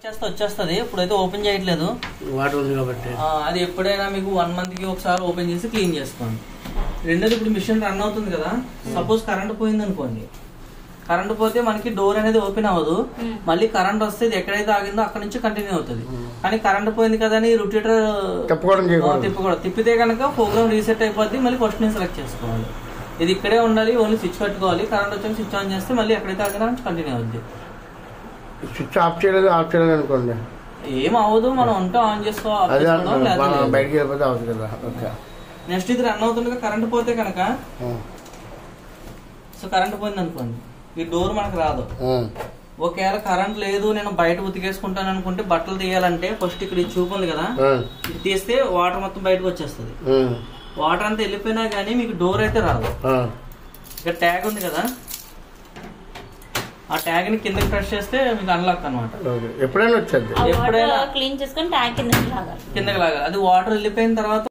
వచ్చేస్తుంది. ఇప్పుడైతే ఓపెన్ చేయట్లేదు, వాటర్ ఉంది కాబట్టి. అది ఎప్పుడైనా మీకు 1 month కి ఒకసారి ఓపెన్ చేసి క్లీన్ చేసుకోండి. రెండోది, ఇప్పుడు మిషన్ రన్ అవుతుంది కదా, సపోజ్ కరెంట్ పోయింది అనుకోండి, కరెంట్ పోతే మనకి డోర్ అనేది ఓపెన్ అవ్వదు. మళ్ళీ కరెంట్ వస్తే ఇది ఎక్కడైతే ఆగిందో అక్కడ నుంచి కంటిన్యూ అవుతుంది. కానీ కరెంట్ పోయింది కదా అని రొటేటర్ తిప్పితే కనుక ప్రోగ్రామ్ రీసెట్ అయిపోద్ది. మళ్ళీ ఫస్ట్ నుంచి సెలెక్ట్ చేసుకోవాలి. ఇది ఇక్కడే ఉండాలి, ఓన్లీ స్విచ్ పెట్టుకోవాలి. కరెంట్ వచ్చాక స్విచ్ ఆన్ చేస్తే మళ్ళీ ఎక్కడైతే ఆగినా కంటిన్యూ అవుద్ది. స్విచ్ ఆఫ్ చేయలేదు అనుకోండి, ఏం అవ్వదు. మనం ఉంటే ఆన్ చేసుకోవాలి. నెక్స్ట్ ఇది రన్ అవుతుండగా కరెంట్ పోతే కనుక, సో కరెంట్ పోయింది అనుకోండి, ఈ డోర్ మనకు రాదు. ఒకవేళ కరెంట్ లేదు, నేను బయట ఉతికేసుకుంటాను అనుకుంటే, బట్టలు తీయాలంటే ఫస్ట్ ఇక్కడ చూపు ఉంది కదా, ఇది తీస్తే వాటర్ మొత్తం బయటకు వచ్చేస్తుంది. వాటర్ అంతా వెళ్ళిపోయినా గానీ మీకు డోర్ అయితే రాదు. ఇక్కడ ట్యాగ్ ఉంది కదా, ఆ ట్యాగ్ ని కిందకి ప్రెస్ చేస్తే మీకు అన్లాక్ అనమాట. ఎప్పుడైనా వచ్చేది, ఎప్పుడైనా క్లీన్ చేసుకొని ట్యాగ్ కిందకి లాగాలి. అది వాటర్ వెళ్ళిపోయిన తర్వాత